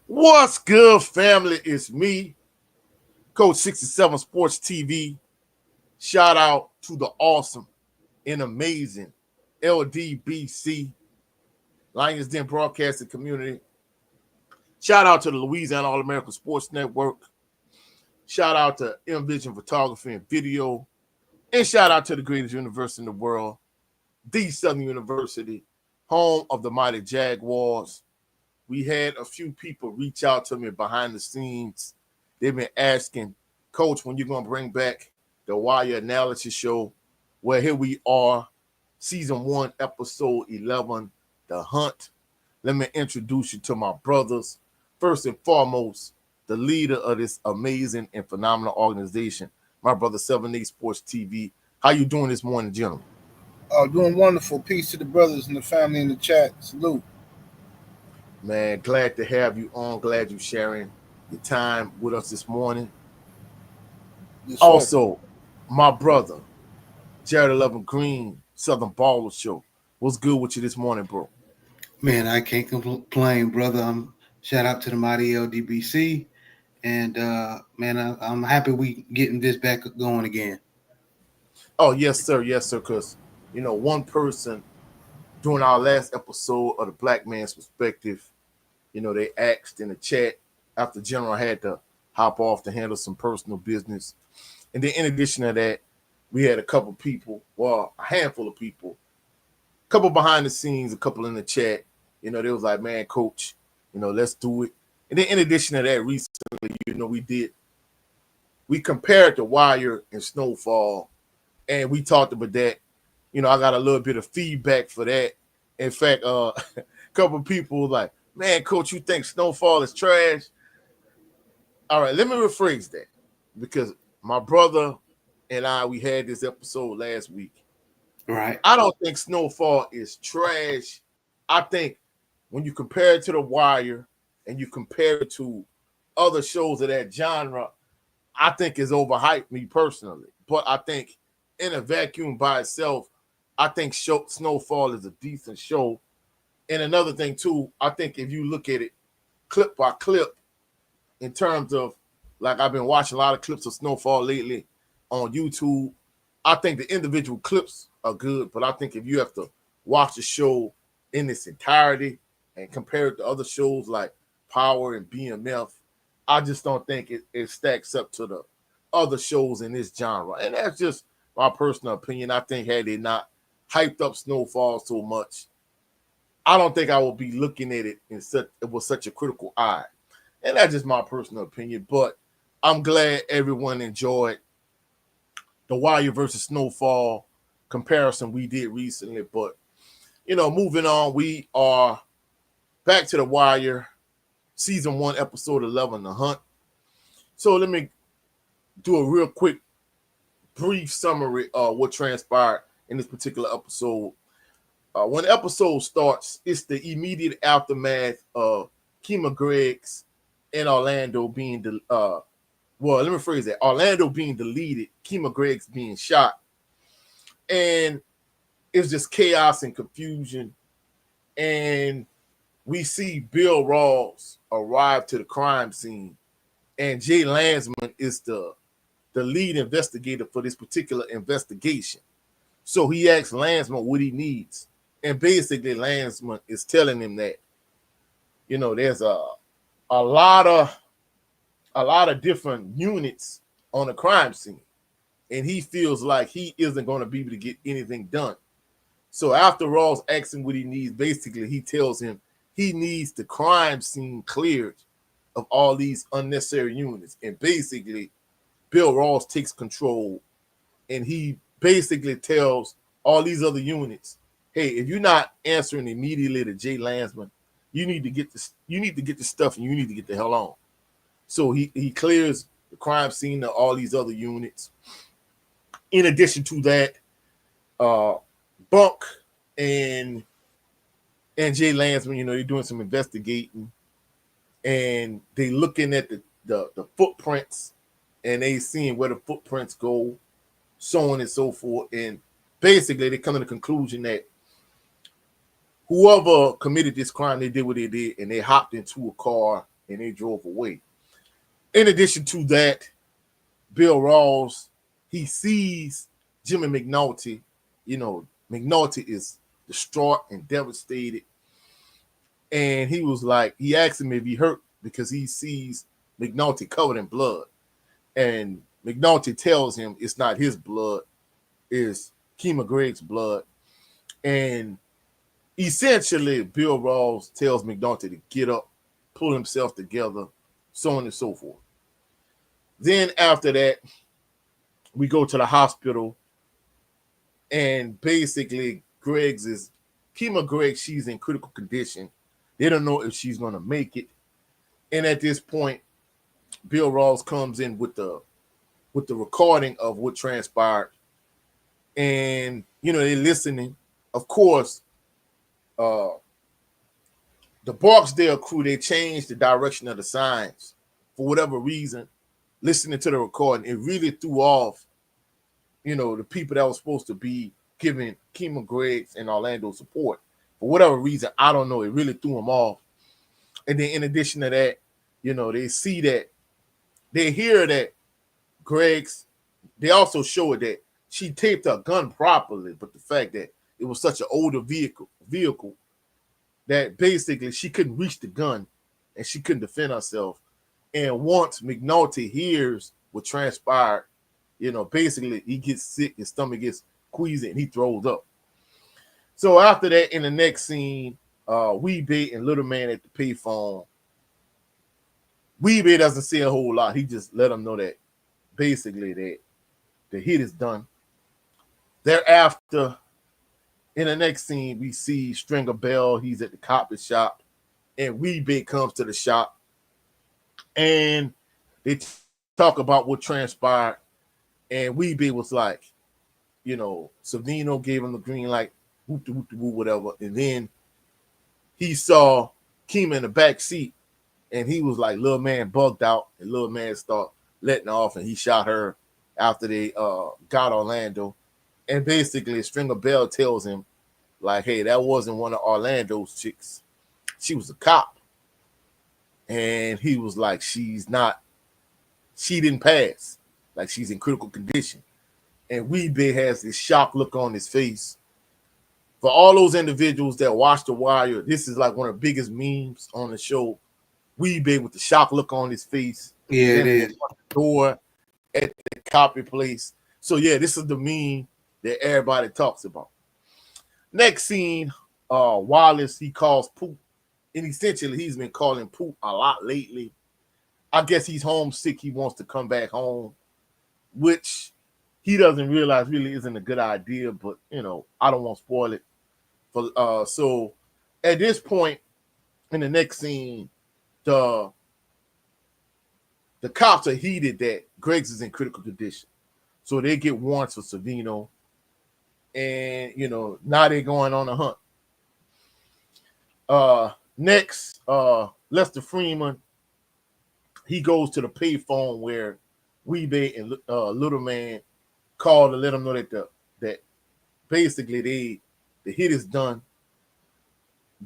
What's good, family? It's me, Coach 67 Sports TV. Shout out to the awesome and amazing LDBC, Lions Den Broadcasting Community. Shout out to the Louisiana All American Sports Network. Shout out to Envision Photography and Video. And shout out to the greatest university in the world, the Southern University, home of the mighty Jaguars. We had a few people reach out to me behind the scenes. They've been asking, Coach, when you're going to bring back the Wire Analysis Show? Well, here we are, Season 1, Episode 11, The Hunt. Let me introduce you to my brothers. First and foremost, the leader of this amazing and phenomenal organization, my brother 7A Sports TV. How you doing this morning, gentlemen? Doing wonderful. Peace to the brothers and the family in the chat. Salute. Man, glad to have you on. Glad you're sharing your time with us this morning. Yes, sir. Also, my brother, Jared 11 Green, Southern Baller Show. What's good with you this morning, bro? Man, I can't complain, brother. Shout out to the mighty LDBC, and man, I'm happy we getting this back going again. Oh, yes, sir. Yes, sir. Because, one person during our last episode of the Black Man's Perspective, they asked in the chat after General had to hop off to handle some personal business. And then in addition to that, we had a couple people, well, a handful of people, a couple behind the scenes, a couple in the chat. They was like, man, Coach, let's do it. And then in addition to that, recently, we compared the Wire and Snowfall, and we talked about that. I got a little bit of feedback for that. In fact, a couple of people were like, man, Coach, you think Snowfall is trash? All right, let me rephrase that, because my brother and we had this episode last week. Right. I don't think Snowfall is trash. I think when you compare it to The Wire and you compare it to other shows of that genre, I think it's overhyped, me personally. But I think in a vacuum by itself, I think Snowfall is a decent show. And another thing, too, I think if you look at it clip by clip, in terms of, like, I've been watching a lot of clips of Snowfall lately on YouTube, I think the individual clips are good, but I think if you have to watch the show in its entirety and compare it to other shows like Power and BMF, I just don't think it stacks up to the other shows in this genre. And that's just my personal opinion. I think had they not hyped up Snowfall so much, I don't think I would be looking at it with such a critical eye. And that's just my personal opinion. But I'm glad everyone enjoyed the Wire versus Snowfall comparison we did recently. But, moving on, we are back to the Wire, Season 1, Episode 11, The Hunt. So let me do a real quick, brief summary of what transpired in this particular episode. When the episode starts, it's the immediate aftermath of Kima Greggs and Orlando being Orlando being deleted, Kima Greggs being shot, and it's just chaos and confusion. And we see Bill Rawls arrive to the crime scene, and Jay Landsman is the lead investigator for this particular investigation. So he asks Landsman what he needs, and basically Landsman is telling him that there's a lot of different units on the crime scene, and he feels like he isn't going to be able to get anything done. So after Rawls asks him what he needs, basically he tells him he needs the crime scene cleared of all these unnecessary units. And basically Bill Rawls takes control, and he basically tells all these other units, hey, if you're not answering immediately to Jay Landsman, you need to get this stuff, and you need to get the hell on. So he clears the crime scene of all these other units. In addition to that, Bunk and Jay Landsman, they're doing some investigating, and they looking at the footprints, and they seeing where the footprints go, so on and so forth. And basically they come to the conclusion that whoever committed this crime, they did what they did, and they hopped into a car and they drove away. In addition to that, Bill Rawls, he sees Jimmy McNulty. McNulty is distraught and devastated. And he was like, he asked him if he hurt because he sees McNulty covered in blood. And McNulty tells him it's not his blood, it's Kima Gregg's blood. And essentially, Bill Rawls tells McNulty to get up, pull himself together, so on and so forth. Then after that, we go to the hospital, and basically Kima Gregg, she's in critical condition. They don't know if she's going to make it. And at this point, Bill Rawls comes in with the recording of what transpired. And, they're listening. Of course, the Barksdale crew, they changed the direction of the signs for whatever reason. Listening to the recording, it really threw off, the people that were supposed to be giving Kima Gregg and Orlando support. For whatever reason, I don't know, it really threw them off. And then in addition to that, they see that, they hear that they also show it that she taped her gun properly, but the fact that it was such an older vehicle that basically she couldn't reach the gun and she couldn't defend herself. And once McNulty hears what transpired, basically he gets sick, his stomach gets queasy, and he throws up. So after that, in the next scene, Weebay and Little Man at the payphone. Weebay doesn't say a whole lot. He just let them know that basically that the hit is done. Thereafter, in the next scene, we see Stringer Bell. He's at the carpet shop, and Weebay comes to the shop, and they talk about what transpired. And Weebay was like, Savino gave him the green light, whatever. And then he saw Kima in the back seat, and he was like, Little Man bugged out, and Little Man started letting off, and he shot her after they got Orlando. And basically, Stringer Bell tells him, like, hey, that wasn't one of Orlando's chicks. She was a cop. And he was like, she didn't pass. Like, she's in critical condition. And Weebay has this shocked look on his face. For all those individuals that watch The Wire, this is like one of the biggest memes on the show. Weebay with the shocked look on his face. Yeah, it is. Door at the copy place. So, yeah, this is the meme that everybody talks about. Next scene, Wallace, he calls Poop. And essentially, he's been calling Poop a lot lately. I guess he's homesick. He wants to come back home, which he doesn't realize really isn't a good idea. But, I don't want to spoil it. So at this point, in the next scene, the cops are heated that Greggs is in critical condition. So they get warrants for Savino. And, now they're going on a hunt. Next, Lester Freeman, he goes to the payphone where Weebay and Little Man call to let them know that basically the hit is done.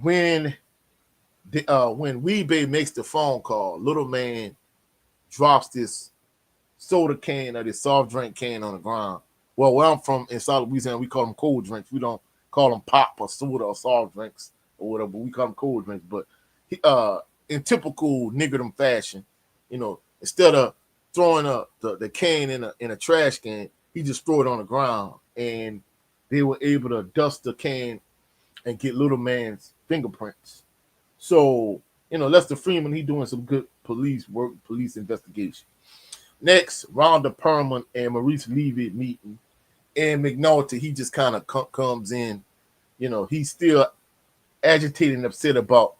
When Weebay makes the phone call, Little Man drops this soda can or this soft drink can on the ground. Well, where I'm from in South Louisiana, we call them cold drinks. We don't call them pop or soda or soft drinks or whatever. We call them cold drinks. But in typical niggerdom fashion, instead of throwing the can in a trash can, he just threw it on the ground, and they were able to dust the can and get Little Man's fingerprints. So, Lester Freeman, he doing some good police work, police investigation. Next, Rhonda Perlman and Maurice Levy meeting. And McNulty, he just kind of comes in. He's still agitated and upset about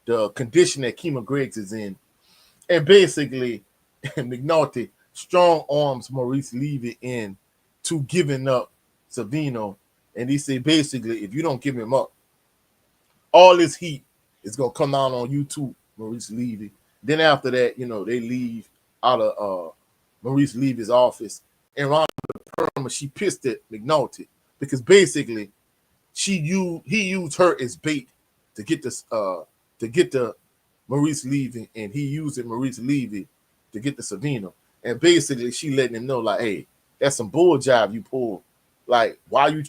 the condition that Kima Greggs is in. And basically, McNulty strong arms Maurice Levy in to giving up Savino. And he said, basically, if you don't give him up, all this heat is going to come out on you too, Maurice Levy. Then after that, they leave out of Maurice Levy's office. And Rhonda Perlman, she pissed at McNulty because basically he used her as bait to get the Maurice Levy, and he using Maurice Levy to get the Savino. And basically, she letting him know, like, hey, that's some bull job you pulled. Like, why you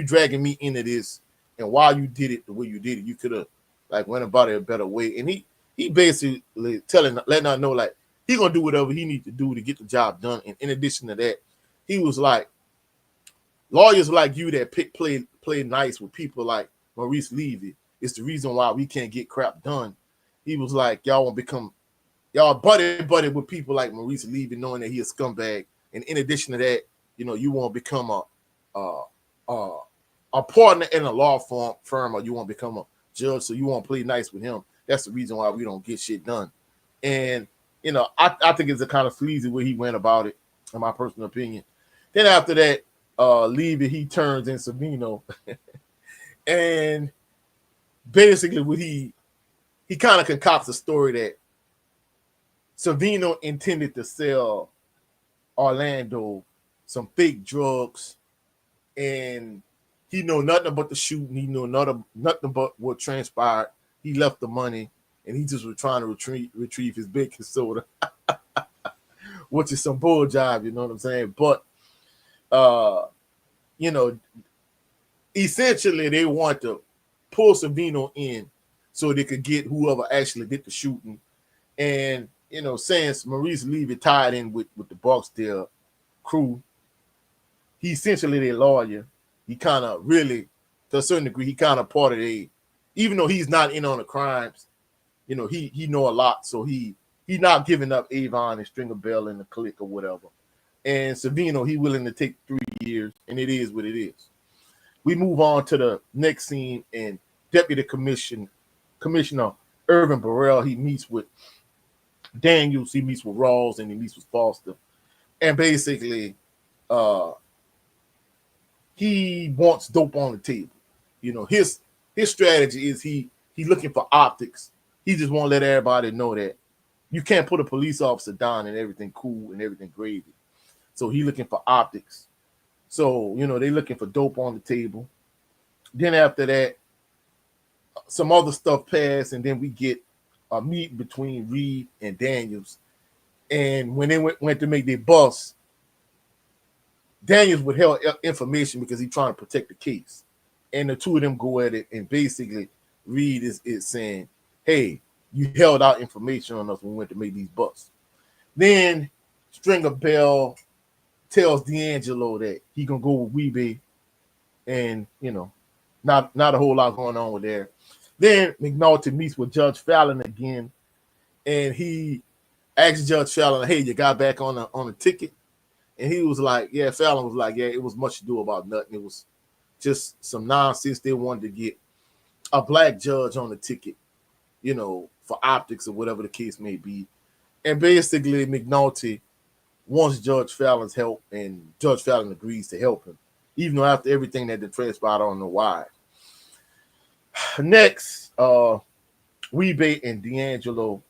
dragging me into this, and why you did it the way you did it? You could have like went about it a better way. And he basically letting her know, like, he gonna do whatever he need to do to get the job done. And in addition to that, he was like, lawyers like you that play nice with people like Maurice Levy is the reason why we can't get crap done. He was like, y'all won't become y'all buddy with people like Maurice Levy, knowing that he a scumbag. And in addition to that, you won't become a partner in a law firm, or you won't become a judge, so you won't play nice with him. That's the reason why we don't get shit done. And I think it's a kind of sleazy way he went about it, in my personal opinion. Then after that, Levy, he turns in Savino, and basically what he kind of concocts a story that Savino intended to sell Orlando some fake drugs, and he know nothing about the shooting. He know nothing but what transpired. He left the money, and he just was trying to retrieve his baking soda, which is some bull job, you know what I'm saying? But essentially they want to pull Savino in so they could get whoever actually did the shooting. And since Maurice Levy tied in with the Barksdale crew, he essentially their lawyer. He kind of really, to a certain degree, he kind of part of even though he's not in on the crimes, he know a lot. So he not giving up Avon and Stringer Bell and the clique or whatever. And Savino, he willing to take 3 years, and it is what it is. We move on to the next scene, and Deputy Commissioner Irvin Burrell, he meets with Daniels, he meets with Rawls, and he meets with Foster. And basically, he wants dope on the table. His strategy is he looking for optics. He just won't let everybody know that you can't put a police officer down and everything cool and everything gravy. So he looking for optics. So, they looking for dope on the table. Then after that, some other stuff passed, and then we get a meet between Reed and Daniels. And when they went to make their bust, Daniels withheld information because he's trying to protect the case. And the two of them go at it, and basically Reed is saying, hey, you held out information on us when we went to make these busts. Then Stringer Bell tells D'Angelo that he gonna go with Weebay, and not a whole lot going on with there. Then McNulty meets with Judge Fallon again, and he asks Judge Fallon, hey, you got back on a ticket? And he was like, yeah, Fallon was like, yeah, it was much ado about nothing. It was just some nonsense. They wanted to get a black judge on the ticket, for optics or whatever the case may be. And basically McNulty wants Judge Fallon's help, and Judge Fallon agrees to help him, even though after everything that transpired, I don't know why. Next, Weebay and D'Angelo,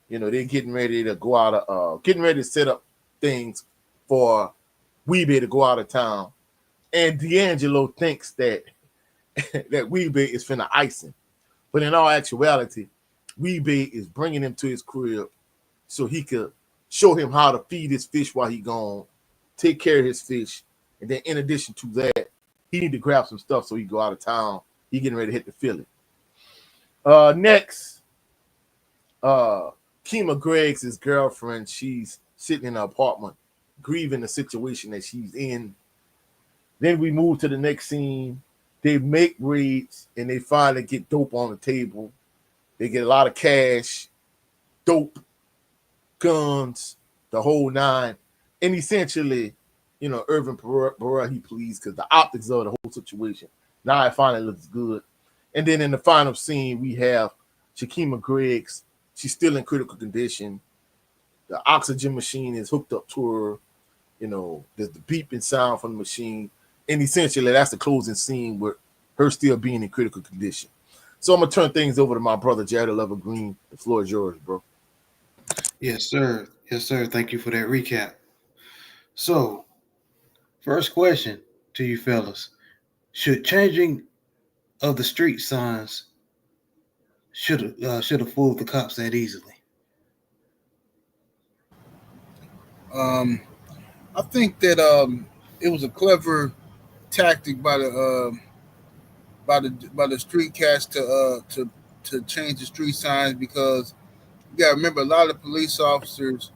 they're getting ready to go out getting ready to set up things for Weebay to go out of town. And D'Angelo thinks that that Weebay is finna ice him. But in all actuality, Weebay is bringing him to his crib so he could show him how to feed his fish while he gone, take care of his fish. And then in addition to that, he need to grab some stuff so he go out of town. He getting ready to hit the Philly. Next, Kima Greggs, his girlfriend, she's sitting in her apartment, grieving the situation that she's in. Then we move to the next scene. They make raids, and they finally get dope on the table. They get a lot of cash, dope, guns, the whole nine. And essentially, Irvin Burrell, he pleased because the optics of the whole situation. Now it finally looks good. And then in the final scene, we have Shakima Greggs. She's still in critical condition. The oxygen machine is hooked up to her. There's the beeping sound from the machine. And essentially, that's the closing scene with her still being in critical condition. So I'm going to turn things over to my brother, Jared Lover Green. The floor is yours, bro. Yes, sir. Yes, sir. Thank you for that recap. So, first question to you fellas. Should changing of the street signs should have fooled the cops that easily. I think that it was a clever tactic by the street cats to change the street signs because you got to remember a lot of police officers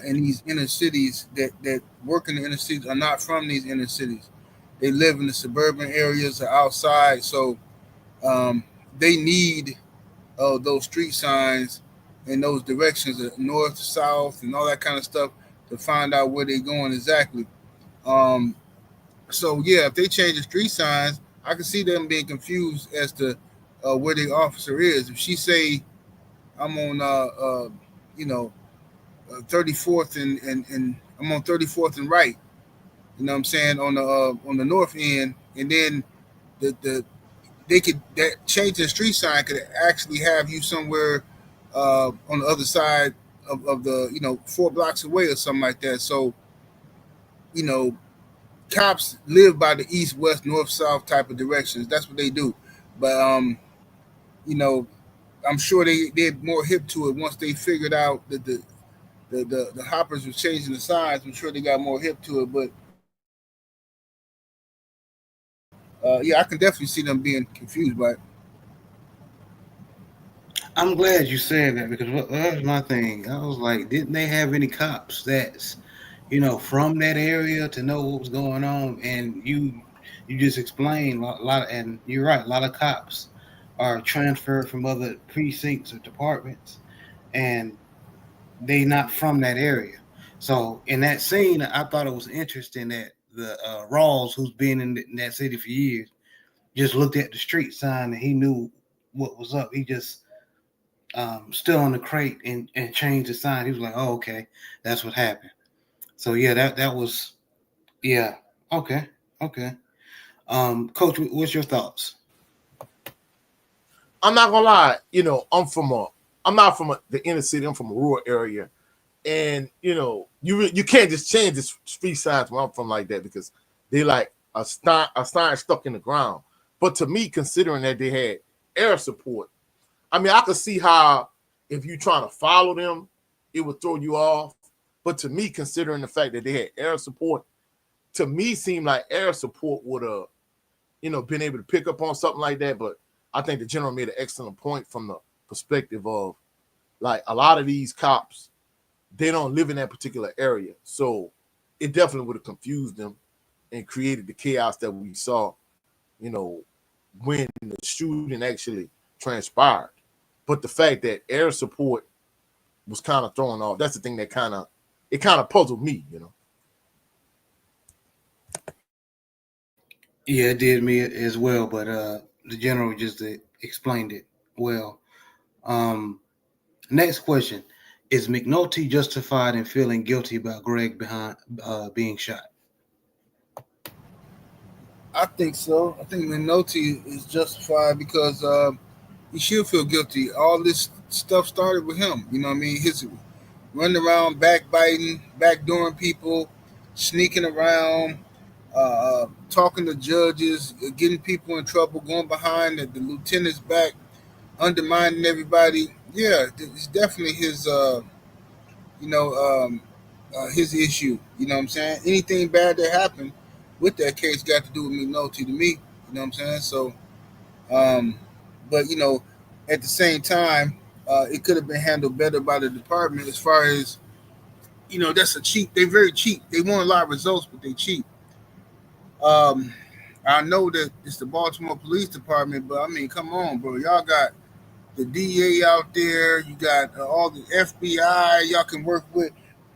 in these inner cities that work in the inner cities are not from these inner cities. They live in the suburban areas or outside, so um, they need those street signs in those directions, north, south, and all that kind of stuff to find out where they're going exactly. Um, so yeah, if they change the street signs, I can see them being confused as to where the officer is. If she say I'm on you know 34th and I'm on 34th and right, you know what I'm saying, on the north end, and then the they could that change the street sign could actually have you somewhere on the other side of the 4 blocks away or something like that. So you know cops live by the east, west, north, south type of directions. That's what they do. But you know, I'm sure they're more hip to it once they figured out that the hoppers was changing the signs. I'm sure they got more hip to it. But yeah, I can definitely see them being confused by it. I'm glad you said that because that was my thing. I was like, didn't they have any cops that's from that area to know what was going on? And you just explained a lot, and you're right. A lot of cops are transferred from other precincts or departments, and they not from that area. So in that scene, I thought it was interesting that the Rawls, who's been in that city for years, just looked at the street sign and he knew what was up. He just stood on the crate and changed the sign. He was like, "Oh, okay, that's what happened." So yeah, that was yeah. Okay, okay. Coach, what's your thoughts? I'm not gonna lie, I'm not from the inner city. I'm from a rural area, and you can't just change the street signs where I'm from like that because they like a sign stuck in the ground. But to me, considering that they had air support, I mean, I could see how if you trying to follow them, it would throw you off. But to me, considering the fact that they had air support, to me seemed like air support would have, been able to pick up on something like that. But I think the general made an excellent point from the perspective of like a lot of these cops, they don't live in that particular area. So it definitely would have confused them and created the chaos that we saw, you know, when the shooting actually transpired. But the fact that air support was kind of thrown off, that's the thing that kind of puzzled me. Yeah, it did me as well, but the general just explained it well. Um, Next question: is McNulty justified in feeling guilty about Greg behind being shot? I think so. I think Minotti is justified because he should feel guilty. All this stuff started with him. You know what I mean? His running around, backbiting, backdooring people, sneaking around, talking to judges, getting people in trouble, going behind the lieutenant's back, undermining everybody. Yeah, it's definitely you know, his issue. You know what I'm saying? Anything bad that happened with that case got to do with Minotti to me. You know what I'm saying? So, um, but at the same time, it could have been handled better by the department as far as that's a cheap. They're very cheap. They want a lot of results, but they cheap. Um, I know that it's the Baltimore Police Department, but I mean, come on, bro. Y'all got the DA out there. You got all the FBI. Y'all can work with.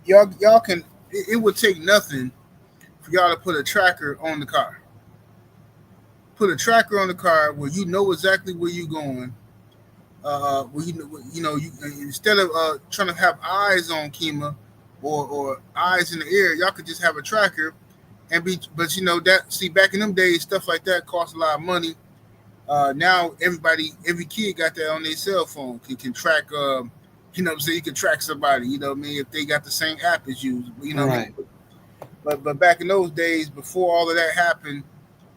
Y'all can. It would take nothing for y'all to put a tracker on the car. Put a tracker on the car where you know exactly where you're going. Where you instead of trying to have eyes on Kima or eyes in the air, y'all could just have a tracker and be. But that see back in them days, stuff like that cost a lot of money. Now every kid got that on their cell phone. Can track, what I'm saying? You can track somebody, you know what I mean, if they got the same app as you, you know what I Right. mean? But back in those days, before all of that happened,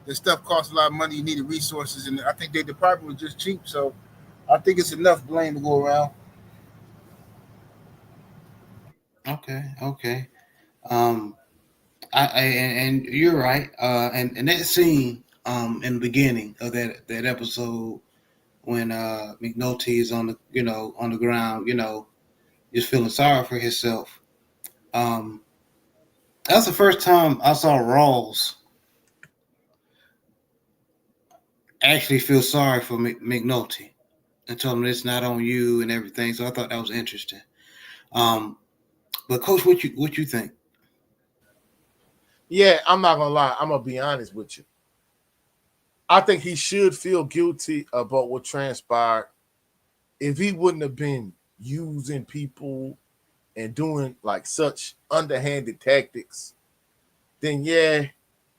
the stuff cost a lot of money. You needed resources, and I think their department was just cheap. So I think it's enough blame to go around. Okay, okay. Um, and you're right. And that scene in the beginning of that episode when McNulty is on the on the ground, just feeling sorry for himself. Um, that's the first time I saw Rawls actually feel sorry for McNulty and told him it's not on you and everything. So I thought that was interesting. Um, but coach, what you think? Yeah, I'm not gonna lie. I'm gonna be honest with you. I think he should feel guilty about what transpired. If he wouldn't have been using people and doing like such underhanded tactics, then yeah,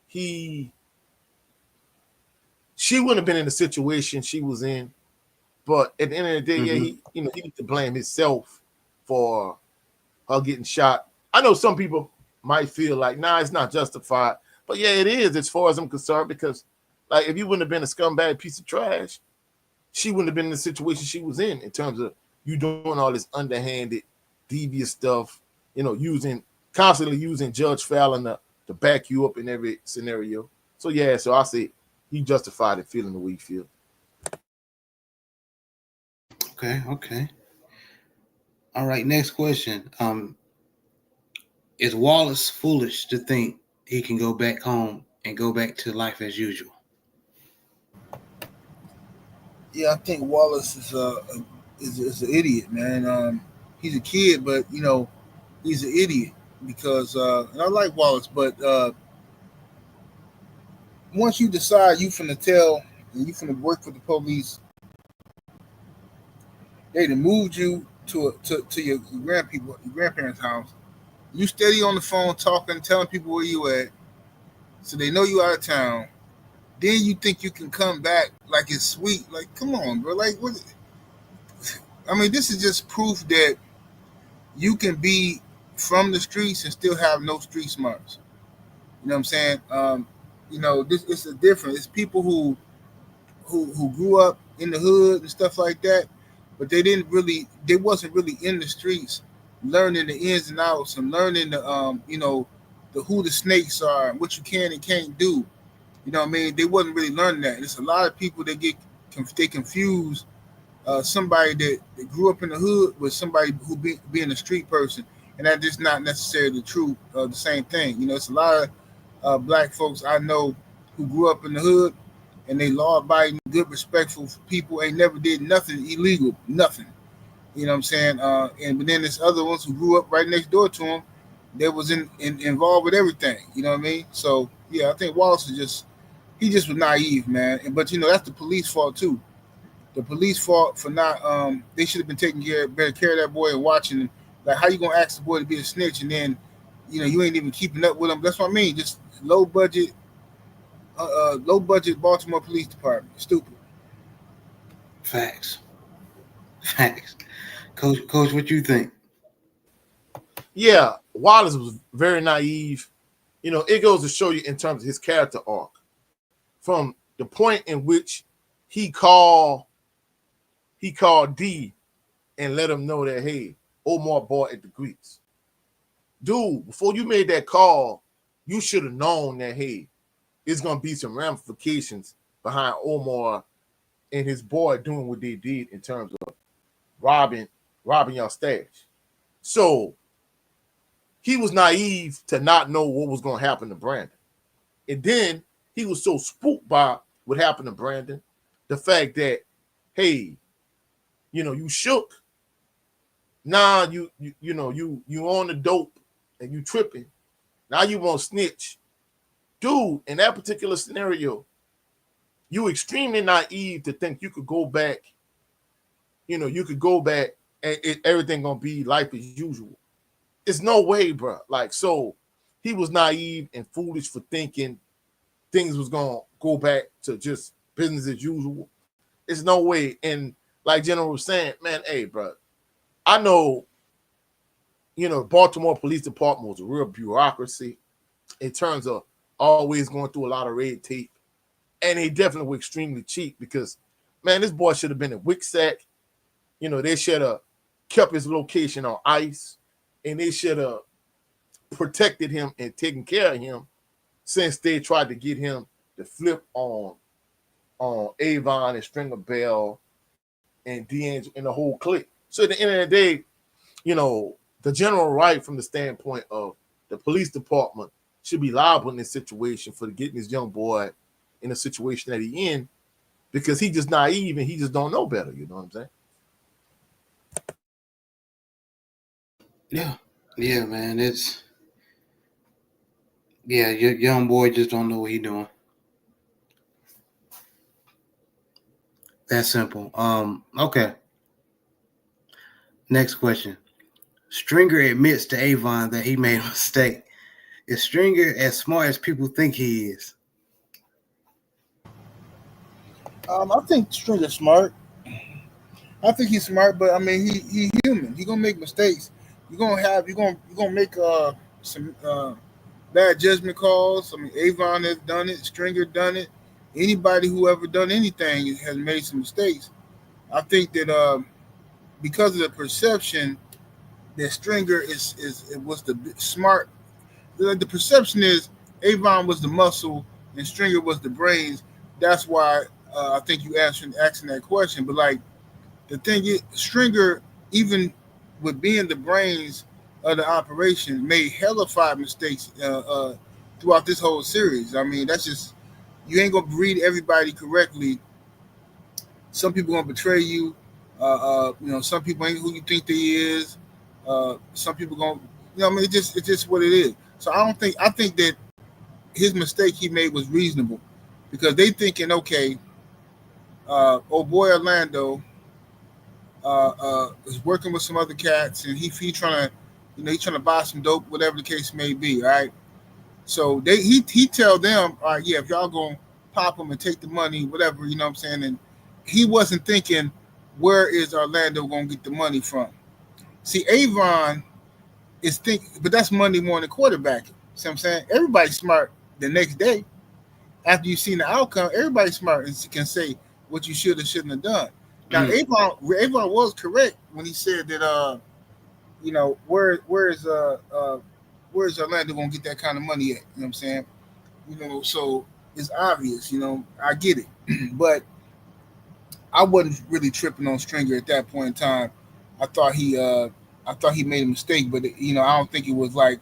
he she wouldn't have been in the situation she was in. But at the end of the day, yeah, Mm-hmm. he needs to blame himself for her getting shot. I know some people might feel like, nah, it's not justified. But yeah, it is as far as I'm concerned, because like if you wouldn't have been a scumbag piece of trash, she wouldn't have been in the situation she was in terms of you doing all this underhanded, devious stuff, constantly using Judge Fallon to back you up in every scenario. So yeah, so I say he justified in feeling the way he feels. Okay, okay. All right. Next question. Is Wallace foolish to think he can go back home and go back to life as usual? Yeah, I think Wallace is an idiot, man. He's a kid, but he's an idiot because and I like Wallace, but once you decide you finna tell and you finna work for the police, they done moved you to your grandparents' house. You steady on the phone talking, telling people where you at, so they know you out of town. Then you think you can come back like it's sweet. Like, come on, bro. Like, what? I mean, this is just proof that you can be from the streets and still have no street smarts. You know what I'm saying? This it's a different. It's people who grew up in the hood and stuff like that, but they wasn't really in the streets, learning the ins and outs and learning the who the snakes are and what you can and can't do. You know what I mean? They wasn't really learning that. And it's a lot of people that they confuse somebody that grew up in the hood with somebody who being a street person, and that is not necessarily true. The same thing. It's a lot of black folks I know who grew up in the hood and they law abiding, good, respectful people, ain't never did nothing illegal, nothing. You know what I'm saying? But then there's other ones who grew up right next door to them. They was involved with everything. You know what I mean? So yeah, I think Wallace is he just was naive, man. But that's the police fault too. The police fault for not they should have been taking better care of that boy and watching him. Like, how you gonna ask the boy to be a snitch and then you ain't even keeping up with him? That's what I mean. Just low budget Baltimore Police Department. Stupid. Facts. Facts. Coach, what you think? Yeah, Wallace was very naive. It goes to show you in terms of his character arc from the point in which he called D and let him know that, hey, Omar bought at the Greeks. Dude, before you made that call, you should have known that, hey, it's gonna be some ramifications behind Omar and his boy doing what they did in terms of robbing your stash. So he was naive to not know what was gonna happen to Brandon. And then he was so spooked by what happened to Brandon, the fact that, hey, you shook. Nah, you on the dope and you tripping. Now you won't snitch. Dude, in that particular scenario, you extremely naive to think you could go back and everything gonna be life as usual. It's no way, bro. Like, so he was naive and foolish for thinking things was gonna go back to just business as usual. It's no way. And like General was saying, man, hey, bro, I know, Baltimore Police Department was a real bureaucracy in terms of always going through a lot of red tape. And they definitely were extremely cheap because Man, this boy should have been in Wicksack. You know, they should have kept his location on ice, and they should have protected him and taken care of him since they tried to get him to flip on Avon and Stringer Bell and D'Angelo and the whole clique. So at the end of the day, you know, the general right from the standpoint of the police department should be liable in this situation for getting this young boy in a situation that he in because he just naive and he just don't know better. You know what I'm saying? Yeah, man. Your young boy just don't know what he doing. That's simple. Okay. Next question. Stringer admits to Avon that he made a mistake. Is Stringer as smart as people think he is? I think Stringer's smart. I think he's smart, but I mean he human. He gonna make mistakes. You're gonna make some bad judgment calls. I mean Avon has done it. Stringer done it. Anybody who ever done anything has made some mistakes. I think that because of the perception that Stringer was the smart. The perception is Avon was the muscle and Stringer was the brains. That's why I think you asking that question. But like the thing is, Stringer, even with being the brains of the operation, made hella five mistakes throughout this whole series. I mean, that's just you ain't gonna read everybody correctly. Some people gonna betray you. Some people ain't who you think they is. Some people gonna, I mean, it's just what it is. So I think that his mistake he made was reasonable because they thinking, okay, old boy Orlando is working with some other cats and he trying to, he trying to buy some dope, whatever the case may be, right? So he tell them, all right, yeah, if y'all gonna pop him and take the money, whatever, you know what I'm saying? And he wasn't thinking, where is Orlando gonna get the money from? See, Avon is but that's Monday morning quarterbacking. See what I'm saying? Everybody's smart the next day. After you've seen the outcome, everybody's smart and can say what you should or shouldn't have done. Now, Avon was correct when he said that, where's Orlando gonna get that kind of money at? You know what I'm saying? So it's obvious. I get it, but I wasn't really tripping on Stringer at that point in time. I thought he made a mistake, but I don't think it was like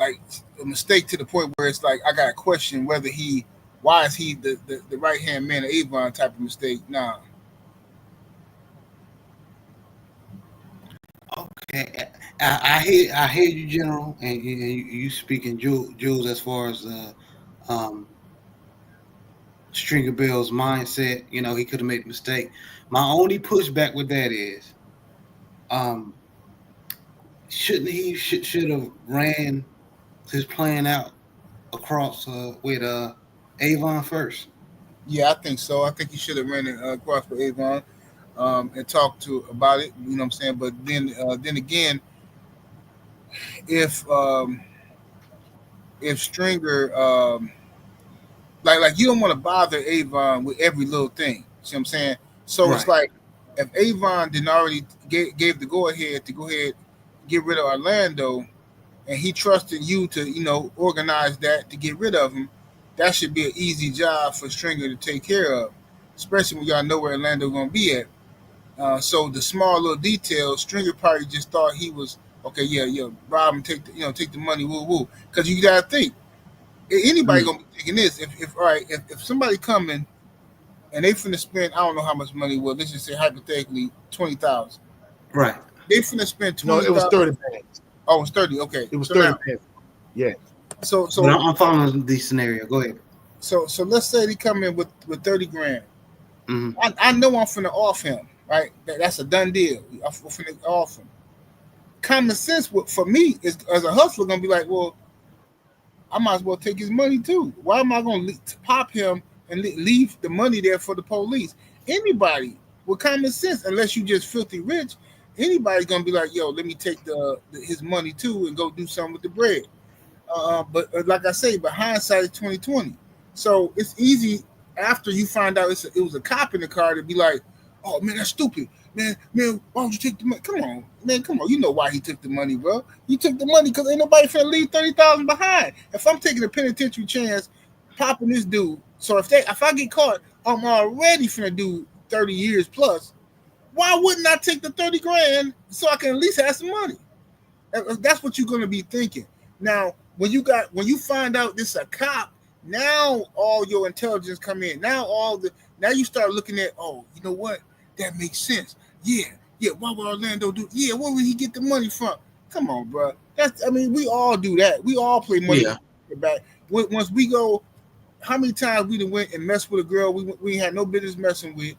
a mistake to the point where it's like I got to question why is he the right hand man of Avon type of mistake. Nah. Okay, I hear you, General, and you speaking Jules as far as Stringer Bell's mindset. He could have made a mistake. My only pushback with that is, shouldn't he should have ran his plan out across with Avon first? Yeah, I think so. I think he should have ran it across with Avon and talked about it. You know what I'm saying? But then again, if Stringer like you don't want to bother Avon with every little thing. See what I'm saying? So It's like if Avon didn't already gave the go ahead to go ahead get rid of Orlando, and he trusted you to organize that to get rid of him, that should be an easy job for Stringer to take care of, especially when y'all know where Orlando gonna be at. So the small little details, Stringer probably just thought he was okay. Yeah, rob him, take the money, woo woo. Because you gotta think anybody gonna be thinking this. If all right, if somebody coming and they finna spend, I don't know how much money. Well, let's just say hypothetically 20,000. Right. They finna spend 20,000. No, it was 30 bands. Oh, it was 30. Okay, it was 30 bands. Yeah. So but I'm following the scenario. Go ahead. So let's say they come in with 30 grand. Mm-hmm. I know I'm finna off him, right? That's a done deal. I'm finna off him. Common sense for me is as a hustler gonna be like, well, I might as well take his money too. Why am I gonna pop him and leave the money there for the police? Anybody with common sense, unless you just filthy rich, anybody's gonna be like, yo, let me take his money too and go do something with the bread. But like I say, but hindsight is 2020. So it's easy after you find out it was a cop in the car to be like, oh man, that's stupid. Man, why don't you take the money? Come on, man, come on. You know why he took the money, bro. He took the money because ain't nobody finna leave 30,000 behind. If I'm taking a penitentiary chance, popping this dude, so if I get caught, I'm already finna do 30 years plus. Why wouldn't I take the 30 grand so I can at least have some money? That's what you're gonna be thinking. Now, when you find out this is a cop, now all your intelligence come in. Now you start looking at, oh, you know what? That makes sense. Yeah. Why would Orlando do? Yeah, where would he get the money from? Come on, bro. We all do that. We all play money back. Once we go, how many times we done went and messed with a girl we had no business messing with,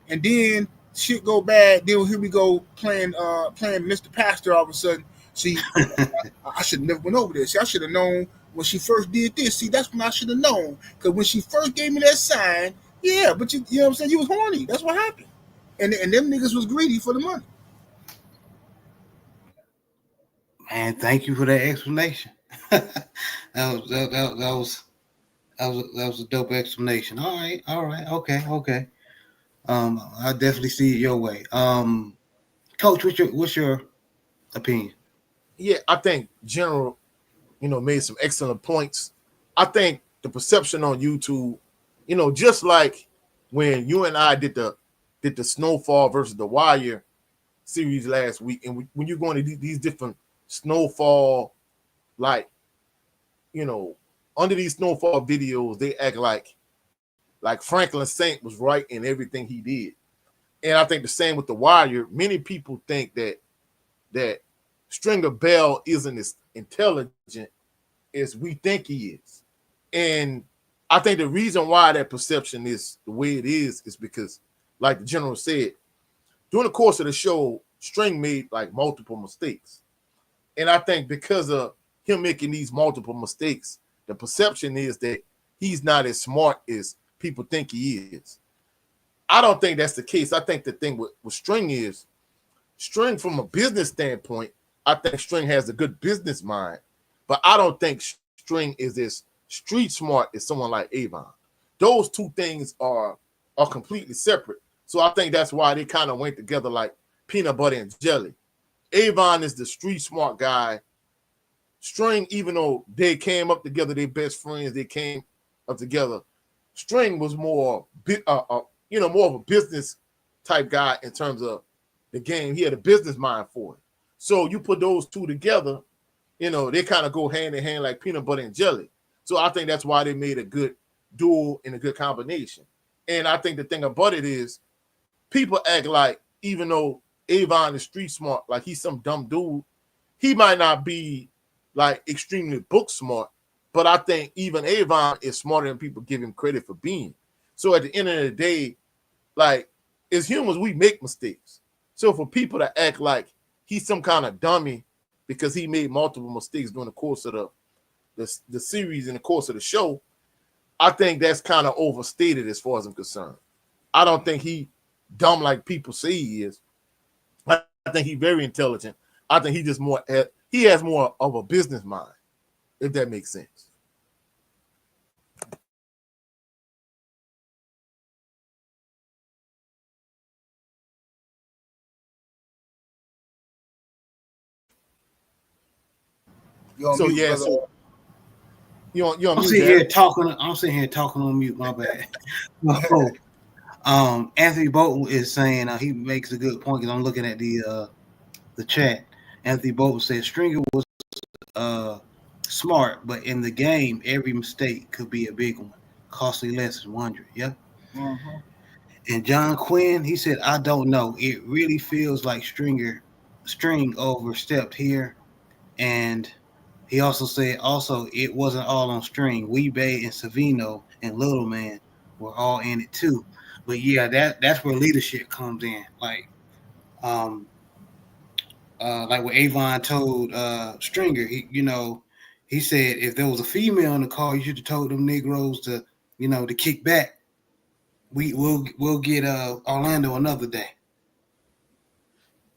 and then shit go bad. Then here we go playing Mr. Pastor all of a sudden. See, I should have never went over there. See, I should have known when she first did this. See, that's when I should have known. Because when she first gave me that sign, yeah, but you know what I'm saying? You was horny. That's what happened. And them niggas was greedy for the money. Man, thank you for that explanation. that was a dope explanation. All right, okay. I definitely see it your way. Coach, what's your opinion? Yeah, I think General, made some excellent points. I think the perception on YouTube, just like when you and I did the Snowfall versus the Wire series last week, and when you're going to these different Snowfall, like, under these Snowfall videos, they act like Franklin Saint was right in everything he did. And I think the same with the Wire. Many people think that Stringer Bell isn't as intelligent as we think he is. And I think the reason why that perception is the way it is because, like the General said, during the course of the show, String made like multiple mistakes. And I think because of him making these multiple mistakes, the perception is that he's not as smart as people think he is. I don't think that's the case. I think the thing with String is, String from a business standpoint, I think String has a good business mind, but I don't think String is as street smart as someone like Avon. Those two things are completely separate. So I think that's why they kind of went together like peanut butter and jelly. Avon is the street smart guy. String, even though they came up together, they best friends, they came up together. String was more of a business type guy in terms of the game. He had a business mind for it. So you put those two together, they kind of go hand in hand like peanut butter and jelly. So I think that's why they made a good duel and a good combination. And I think the thing about it is people act like even though Avon is street smart, like he's some dumb dude, he might not be like extremely book smart, but I think even Avon is smarter than people give him credit for being. So at the end of the day, like as humans, we make mistakes. So for people to act like he's some kind of dummy because he made multiple mistakes during the course of the series and the course of the show, I think that's kind of overstated as far as I'm concerned. I don't think he dumb like people say he is. I think he's very intelligent. I think he has more of a business mind, if that makes sense. So yeah, so you're on I'm mute, sitting Dad. here talking. I'm sitting here talking on mute. My bad. Anthony Bolton is saying he makes a good point because I'm looking at the chat. Anthony Bolton says Stringer was smart, but in the game, every mistake could be a big one, costly less than 100. Yeah. Mm-hmm. And John Quinn, he said, I don't know. It really feels like String overstepped here. And he also said, it wasn't all on String. Weebay and Savino and Little Man were all in it too. But yeah, that's where leadership comes in. Like what Avon told Stringer, he said if there was a female in the car, you should have told them Negroes to kick back. We'll get Orlando another day.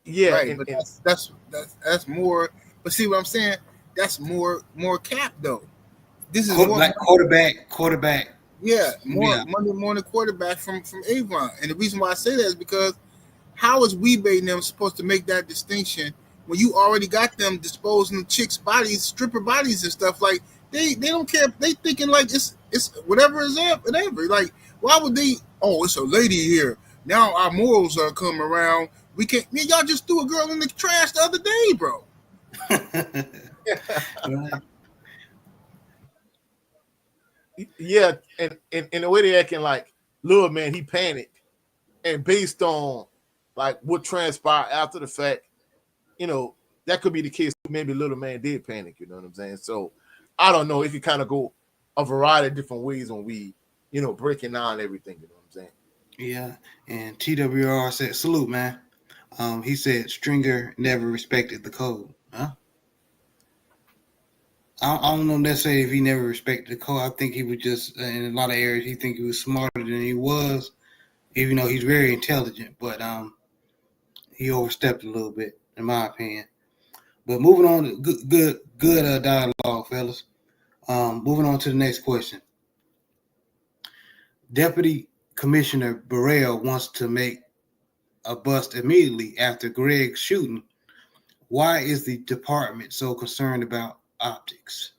Yeah, right. But that's more. But see what I'm saying? That's more cap though. This is quarterback. Yeah, more Yeah. Monday morning quarterback from Avon. And the reason why I say that is because how is Weebay and them supposed to make that distinction when you already got them disposing of chicks' bodies, stripper bodies and stuff? Like they don't care. They thinking like it's whatever is there, whatever. Like why would they? Oh, it's a lady here. Now our morals are coming around. We can't. Man, y'all just threw a girl in the trash the other day, bro. Right. Yeah, and the way they acting like little man, he panicked, and based on like what transpired after the fact, you know, that could be the case. Maybe little man did panic. You know what I'm saying? So I don't know. It could kind of go a variety of different ways when we, breaking down everything. You know what I'm saying? Yeah. And TWR said, salute, man. He said Stringer never respected the code. Huh? I don't know necessarily if he never respected the code. I think he was just in a lot of areas he think he was smarter than he was, even though he's very intelligent. But he overstepped a little bit, in my opinion. But moving on, to good dialogue, fellas. Moving on to the next question. Deputy Commissioner Burrell wants to make a bust immediately after Greg's shooting. Why is the department so concerned about optics?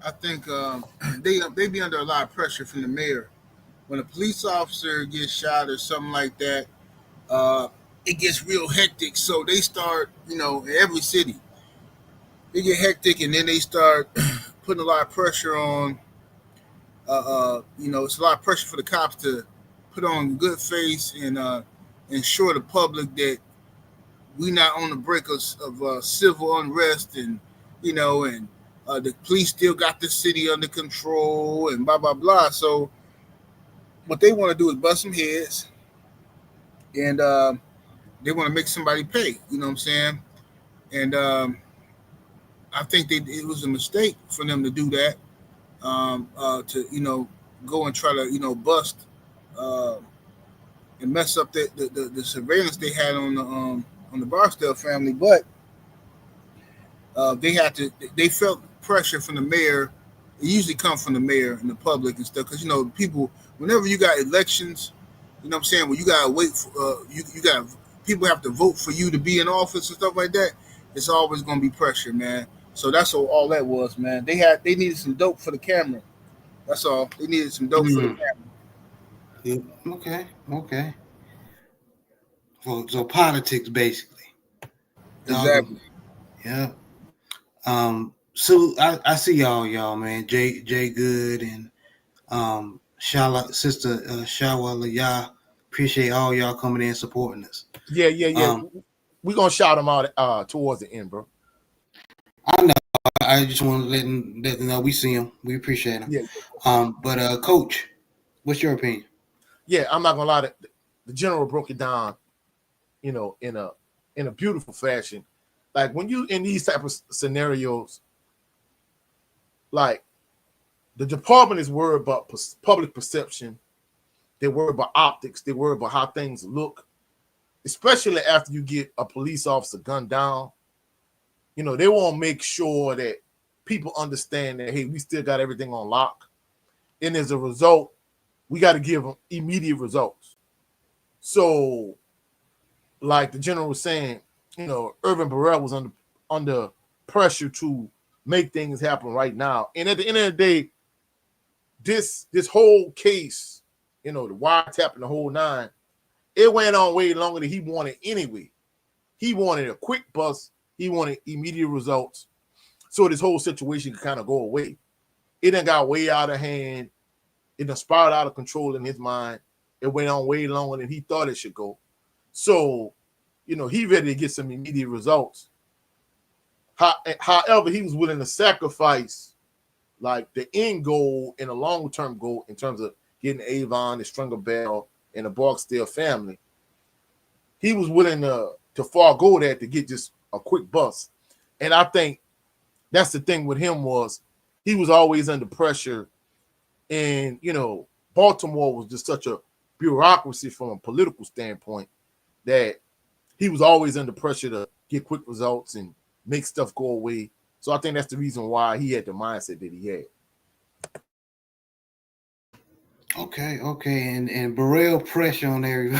I think they be under a lot of pressure from the mayor. When a police officer gets shot or something like that, uh, it gets real hectic. So they start, in every city, they get hectic, and then they start putting a lot of pressure on. It's a lot of pressure for the cops to put on a good face and ensure the public that we not on the brink of civil unrest, and the police still got the city under control and blah blah blah. So what they want to do is bust some heads, and they want to make somebody pay. You know what I'm saying? And I think it was a mistake for them to do that. To go and try to bust uh, and mess up the surveillance they had on the Barstow family, but they had to. They felt pressure from the mayor. It usually comes from the mayor and the public and stuff because people. Whenever you got elections, you know what I'm saying. When you gotta wait for you got people have to vote for you to be in office and stuff like that. It's always gonna be pressure, man. So that's all that was, man. They needed some dope for the camera. That's all. They needed some dope for the Mm. camera. Yeah, okay, okay. So politics, basically. Dog. Exactly. Yeah. So I see y'all, man. Jay Good and Shala sister Shawala, y'all. Appreciate all y'all coming in supporting us. Yeah, yeah, yeah. Um, We're gonna shout them out towards the end, bro. I know. I just want to let them know we see them. We appreciate them. Yeah, But Coach, what's your opinion? yeah. I'm not gonna lie. The general broke it down, in a beautiful fashion. Like when you in these type of scenarios, like the department is worried about public perception. They worry about optics. They worry about how things look, especially after you get a police officer gunned down. They want to make sure that people understand that, hey, we still got everything on lock. And as a result, we got to give them immediate results. So, like the general was saying, Irvin Burrell was under pressure to make things happen right now. And at the end of the day, this whole case, the wiretap and the whole nine, it went on way longer than he wanted anyway. He wanted a quick bust. He wanted immediate results. So this whole situation could kind of go away. It done got way out of hand. It done spiraled out of control in his mind. It went on way longer than he thought it should go. So, he ready to get some immediate results. However, he was willing to sacrifice like the end goal and a long-term goal in terms of getting Avon, the Stringer Bell, and the Barksdale family. He was willing to forego that to get just a quick bust. And I think that's the thing with him was he was always under pressure. And, Baltimore was just such a bureaucracy from a political standpoint that he was always under pressure to get quick results and make stuff go away. So I think that's the reason why he had the mindset that he had. Okay, and Burrell pressure on every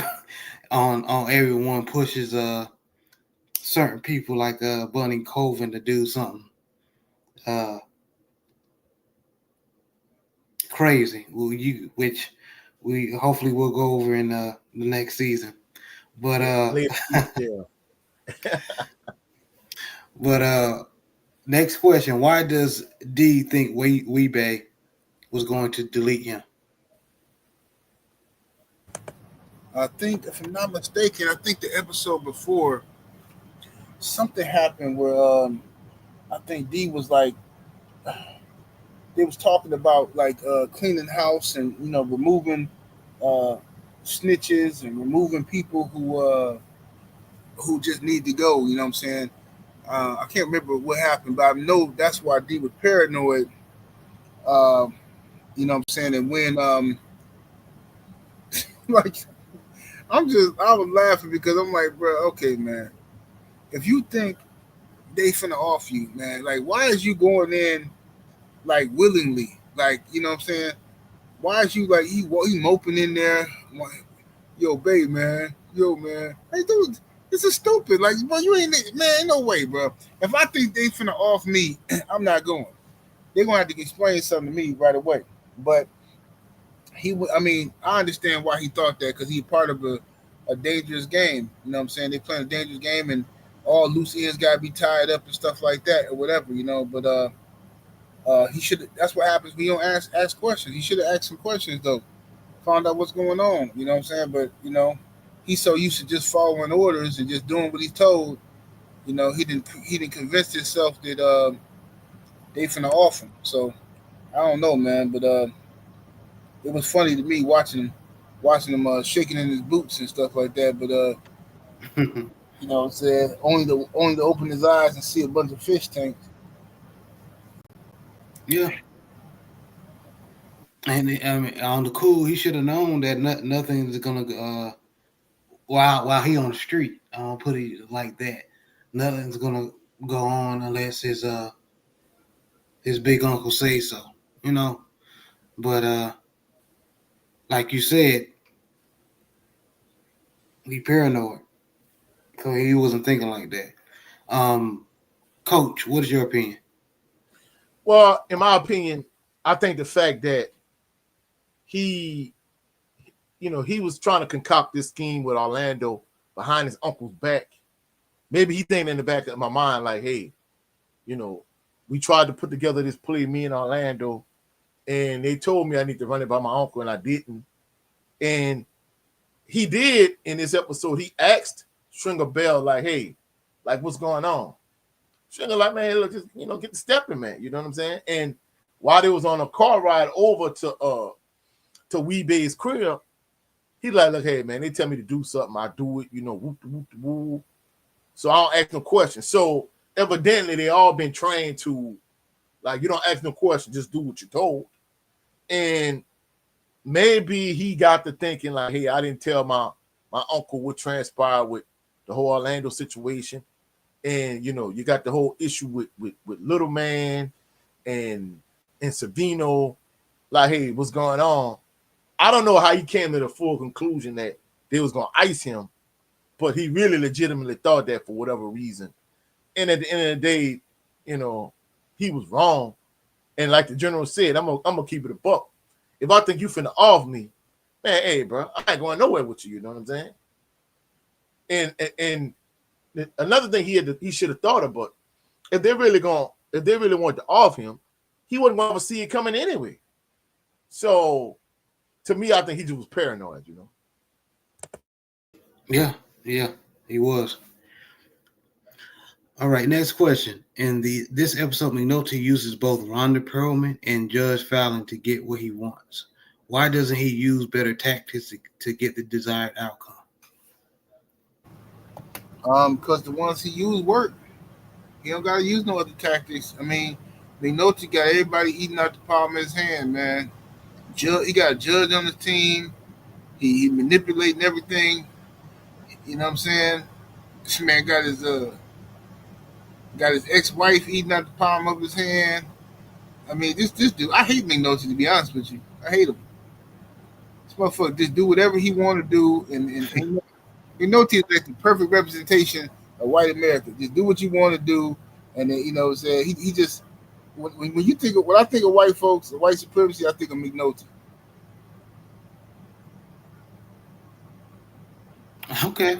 on everyone pushes certain people like Bunny Coven to do something uh crazy. Which we hopefully will go over in the next season. But Later, yeah. but next question: why does D think Weebay was going to delete him? I think, if I'm not mistaken, I think the episode before something happened where I think D was like they was talking about like cleaning house and removing uh, snitches and removing people who just need to go. You know what I'm saying? I can't remember what happened, but I know that's why D was paranoid. Um, you know what I'm saying? And when like I was laughing because I'm like, bro, okay, man, if you think they finna off you, man, like why is you going in like willingly? Like, you know what I'm saying? Why is you like he moping in there? Like, yo, babe, man, yo, man, hey, dude, this is stupid. Like, bro, you ain't man, ain't no way, bro. If I think they finna off me, I'm not going. They're gonna have to explain something to me right away. But I mean, I understand why he thought that because he's part of a dangerous game. You know what I'm saying? They playing a dangerous game and all loose ends gotta be tied up and stuff like that or whatever, But he should. That's what happens when you don't ask questions. He should have asked some questions though. Found out what's going on. You know what I'm saying? But he's so used to just following orders and just doing what he's told. He didn't convince himself that they finna off him. So I don't know, man. But it was funny to me watching him shaking in his boots and stuff like that. But said only to open his eyes and see a bunch of fish tanks. Yeah, and I mean, on the cool, he should have known that nothing's gonna while he on the street. I'll put it like that. Nothing's gonna go on unless his big uncle says so. You know, but like you said, he paranoid, so he wasn't thinking like that. Um, Coach, what is your opinion? Well, in my opinion, I think the fact that he, he was trying to concoct this scheme with Orlando behind his uncle's back. Maybe he thinking in the back of my mind, like, hey, you know, we tried to put together this play, me and Orlando, and they told me I need to run it by my uncle, and I didn't. And he did in this episode. He asked Stringer Bell, like, hey, like, what's going on? Stringer, like, man, look, just, get the stepping, man. You know what I'm saying? And while they was on a car ride over to Weebay's crib, he like, look, hey, man, they tell me to do something, I do it, whoop, whoop, whoop. So I don't ask no questions. So evidently they all been trained to, like, you don't ask no questions, just do what you're told. And maybe he got to thinking like, hey, I didn't tell my uncle what transpired with the whole Orlando situation. And you got the whole issue with Little Man and Savino. Like, hey, what's going on? I don't know how he came to the full conclusion that they was gonna ice him, but he really legitimately thought that for whatever reason. And at the end of the day, he was wrong. And like the general said, I'm gonna keep it a buck. If I think you finna off me, man, hey, bro, I ain't going nowhere with you. You know what I'm saying? And another thing he should have thought about, if they really wanted to off him, he wouldn't want to see it coming anyway. So to me, I think he just was paranoid. Yeah, yeah, he was. All right, next question. In this episode, McNulty uses both Rhonda Perlman and Judge Fallon to get what he wants. Why doesn't he use better tactics to get the desired outcome? Because the ones he used work. He don't gotta use no other tactics. I mean, they know he got everybody eating out the palm of his hand, man. He got a judge on the team. He manipulating everything. You know what I'm saying? This man got his ex-wife eating out the palm of his hand. I mean, this dude. I hate McNulty, to be honest with you. I hate him. motherfucker just do whatever he want to do, and McNulty is like the perfect representation of white America. Just do what you want to do, and then say he just when you think of when I think of white folks, white supremacy, I think of McNulty. Okay.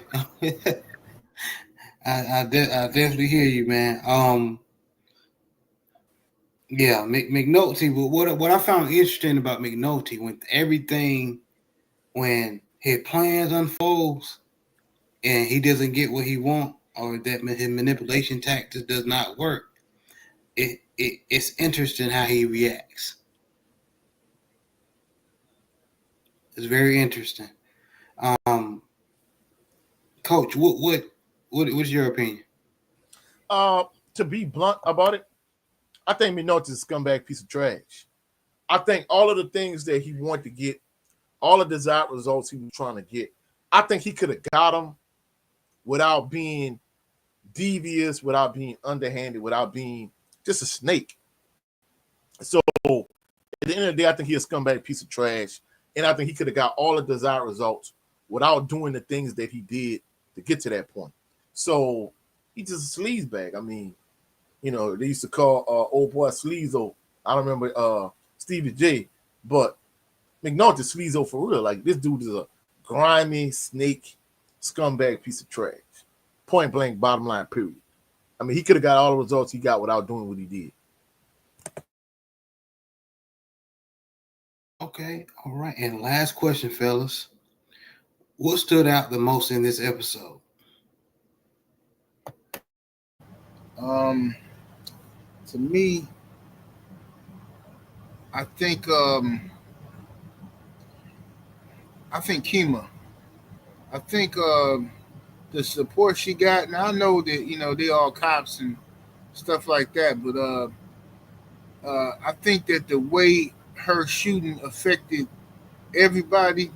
I definitely hear you, man. Yeah, McNulty. But what I found interesting about McNulty, when his plans unfolds and he doesn't get what he want, or that his manipulation tactics does not work, it's interesting how he reacts. It's very interesting. Um, Coach, what's your opinion? To be blunt about it, I think Minota's a scumbag piece of trash. I think all of the things that he wanted to get, all the desired results he was trying to get, I think he could have got them without being devious, without being underhanded, without being just a snake. So at the end of the day, I think he's a scumbag piece of trash. And I think he could have got all the desired results without doing the things that he did to get to that point. So he's just a sleazebag. I mean, they used to call old boy Sleazo. I don't remember Stevie J, but McNulty Sleazo for real. Like, this dude is a grimy snake, scumbag piece of trash. Point blank, bottom line, period. I mean, he could have got all the results he got without doing what he did. Okay, all right. And last question, fellas. What stood out the most in this episode? Um, to me, I think Kima. I think the support she got. Now I know that they all cops and stuff like that, but I think that the way her shooting affected everybody,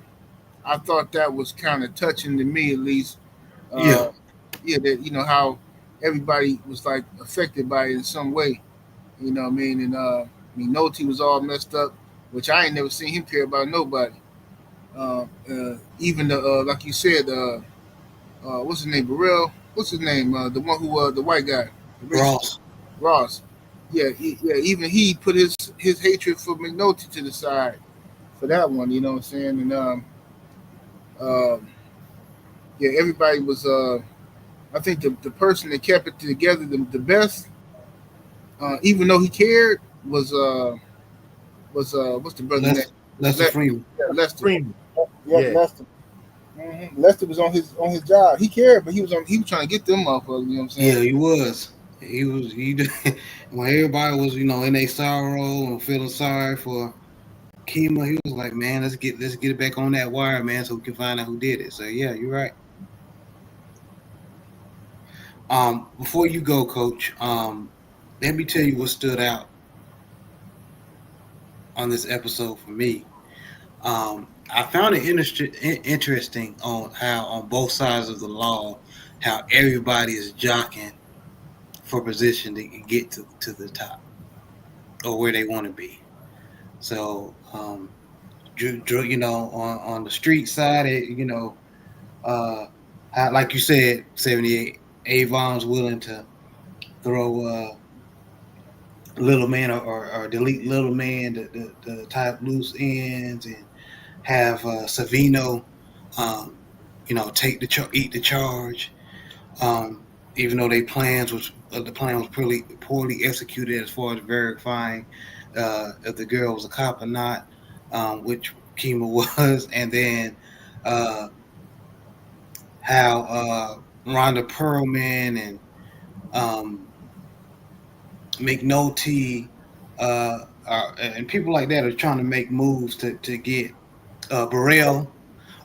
I thought that was kind of touching to me at least. Yeah, Uh, yeah, that how everybody was like affected by it in some way. You know what I mean? And Noti was all messed up, which I ain't never seen him care about nobody. Even the like you said, what's his name? Burrell. What's his name? The one who the white guy, the racist Ross. Ross. Yeah, yeah. Even he put his hatred for McNulty to the side for that one. You know what I'm saying? And um, yeah, everybody was. I think the person that kept it together the best, even though he cared, was what's the brother name? Lester Le- Freeman. yeah, Lester. Freeman. Yeah, Yeah. Lester. Lester was on his job. He cared, but he was trying to get them motherfuckers. You know what I'm saying? Yeah, he was. He was. When everybody was, in their sorrow and feeling sorry for Kima, he was like, "Man, let's get it back on that wire, man, so we can find out who did it." So yeah, you're right. Before you go, Coach, let me tell you what stood out on this episode for me. I found it interesting on how on both sides of the law, how everybody is jockeying for position to get to the top or where they want to be. So, on the street side, uh, like you said, 78, Avon's willing to throw little man or delete little man to tie up loose ends and have Savino, um, eat the charge. Even though the plan was poorly executed as far as verifying if the girl was a cop or not, which Kima was, and then uh, how Rhonda Perlman and um, McNulty and people like that are trying to make moves to get Burrell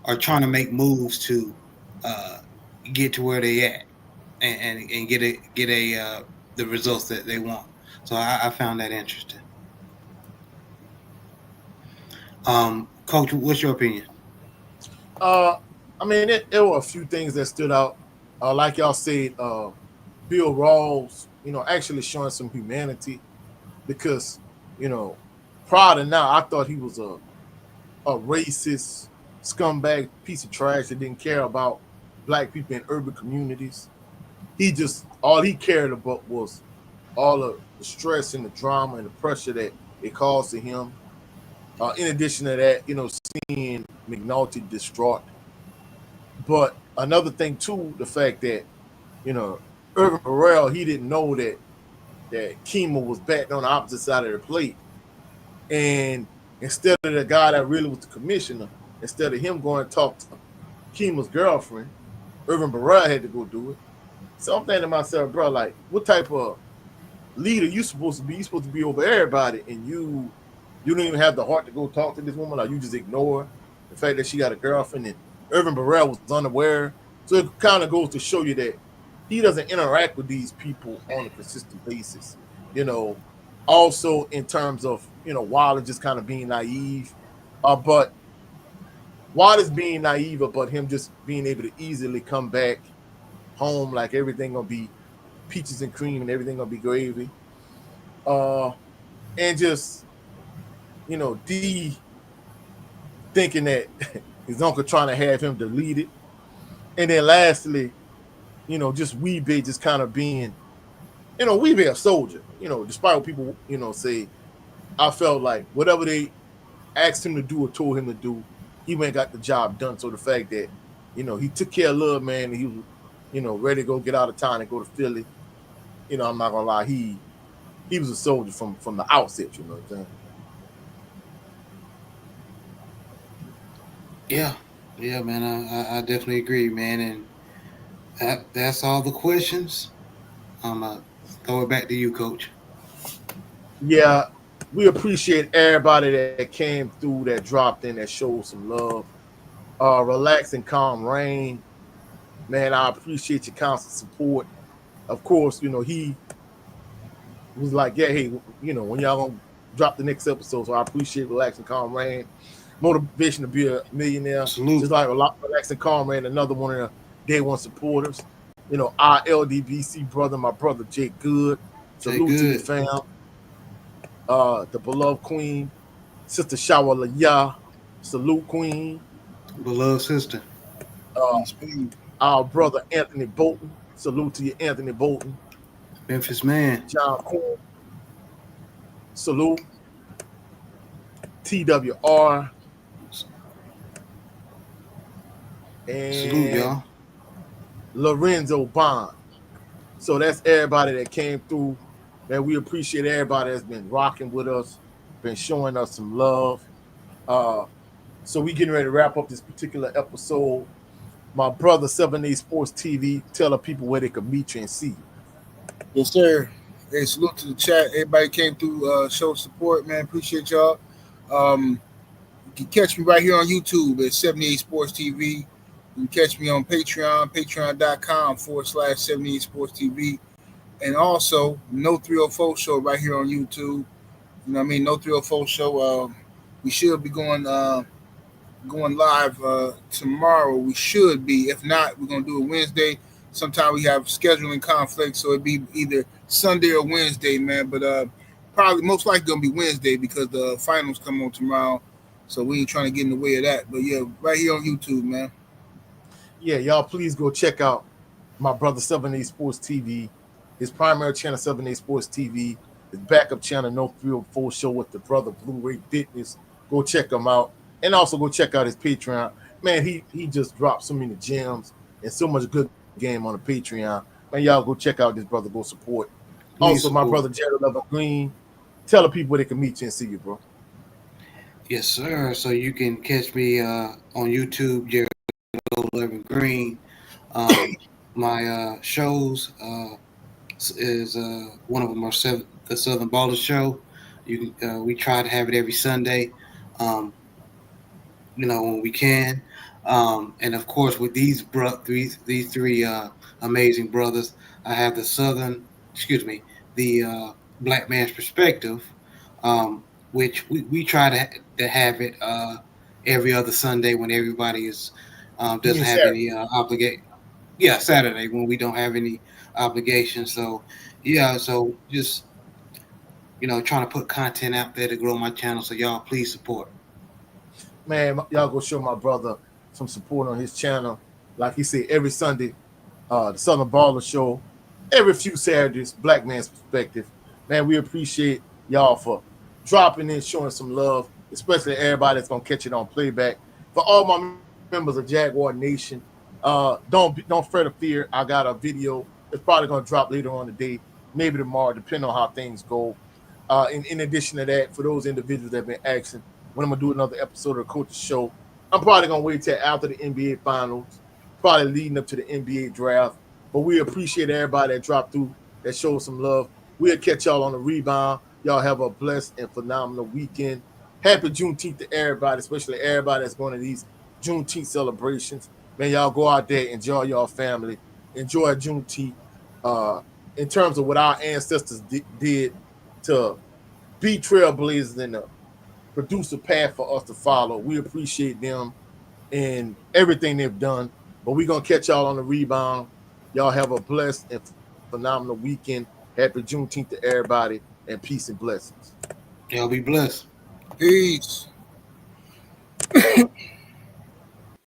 are trying to make moves to uh, get to where they at and get a the results that they want. So I found that interesting. Coach, what's your opinion? Uh, I mean, there were a few things that stood out. Like y'all said, Bill Rawls, actually showing some humanity because, you know, prior to now, I thought he was a racist, scumbag piece of trash that didn't care about black people in urban communities. He just all he cared about was all of the stress and the drama and the pressure that it caused to him. In addition to that, seeing McNulty distraught. But another thing too, the fact that you know Irvin Burrell, he didn't know that Kima was batting on the opposite side of the plate, and instead of the guy that really was the commissioner, instead of him going to talk to Kima's girlfriend, Irvin Burrell had to go do it. So I'm thinking to myself, bro, like, what type of leader you supposed to be? You supposed to be over everybody, and you don't even have the heart to go talk to this woman. Like, you just ignore the fact that she got a girlfriend, and Irvin Burrell was unaware. So it kind of goes to show you that he doesn't interact with these people on a consistent basis. You know, also in terms of Wilder just kind of being naive, but Wilder's being naive about him just being able to easily come back home like everything gonna be peaches and cream and everything gonna be gravy. And just D thinking that his uncle trying to have him deleted. And then lastly, just Weebay just kind of being, Weebay a soldier, despite what people, say, I felt like whatever they asked him to do or told him to do, he went and got the job done. So the fact that, he took care of Love Man and he was, ready to go get out of town and go to Philly, I'm not gonna lie, he was a soldier from the outset, you know what I'm saying? Yeah, yeah, man. I definitely agree, man. And that's all the questions. I'm gonna throw it back to you, Coach. Yeah, we appreciate everybody that came through, that dropped in, that showed some love. Relax and calm rain. Man, I appreciate your constant support. Of course, he was like, yeah, hey, when y'all gonna drop the next episode. So I appreciate Relax and Calm Rain. Motivation to be a millionaire. Salute. Just like Relax and Calm Rain, another one of the day one supporters. Our LDBC brother, my brother Jake Good. Say Salute to you, good. fam. The beloved queen, Sister Shawala Yah. Salute, queen. Beloved sister. Uh, Speed. our brother Anthony Bolton. Salute to you, Anthony Bolton. Memphis man. John Quinn. Salute. TWR. Salute, And y'all. Lorenzo Bond. So that's everybody that came through. Man, we appreciate everybody that's been rocking with us, been showing us some love. Uh, so we getting ready to wrap up this particular episode. My brother 7A Sports TV, tell the people where they can meet you and see you. Yes, sir. Hey, salute to the chat. Everybody came through, show support, man. Appreciate y'all. You can catch me right here on YouTube at 78 Sports TV. You can catch me on Patreon, patreon.com/78 Sports TV. And also, No 304 Show right here on YouTube. You know what I mean? No 304 Show. We should be going live tomorrow. We should be. If not, we're gonna do it Wednesday. Sometimes we have scheduling conflicts, so it'd be either Sunday or Wednesday, man. But probably most likely gonna be Wednesday because the finals come on tomorrow. So we ain't trying to get in the way of that. But yeah, right here on YouTube, man. Yeah, y'all please go check out my brother 7A Sports TV. His primary channel, 7A Sports TV. His backup channel, No 304 Show with the brother Blu-ray Fitness. Go check him out. And also go check out his Patreon. Man, he just dropped so many gems and so much good game on the Patreon. Man, y'all go check out this brother. Go support. Please Also, my support. brother Jared Love Green. Tell the people where they can meet you and see you, bro. Yes, sir. So you can catch me on YouTube, Jared 11 Green. Um, my shows is one of them are the Southern Baller Show. We try to have it every Sunday. Um, when we can. And of course, with these three amazing brothers, I have the Black Man's Perspective, which we try to have it every other Sunday when everybody is You doesn't mean have Saturday? any obligation. Yeah, Saturday when we don't have any obligations. So yeah, so just trying to put content out there to grow my channel. So y'all please support. man, y'all go show my brother some support on his channel. Like he said, every Sunday, the Southern Baller Show, every few Saturdays, Black Man's Perspective. Man, we appreciate y'all for dropping in, showing some love, especially everybody that's gonna catch it on playback. For all my members of Jaguar Nation, don't fret or fear. I got a video. It's probably gonna drop later on today, maybe tomorrow, depending on how things go. In addition to that, for those individuals that have been asking when I'm gonna do another episode of the Coach's Show, I'm probably gonna wait till after the NBA Finals, probably leading up to the NBA Draft. But we appreciate everybody that dropped through, that showed some love. We'll catch y'all on the rebound. Y'all have a blessed and phenomenal weekend. Happy Juneteenth to everybody, especially everybody that's going to these Juneteenth celebrations. Man, y'all go out there, enjoy your family, enjoy Juneteenth. Uh, in terms of what our ancestors did to be trailblazers and produce a path for us to follow. We appreciate them and everything they've done. But we're gonna catch y'all on the rebound. Y'all have a blessed and phenomenal weekend. Happy Juneteenth to everybody, and peace and blessings. Y'all be blessed. Peace.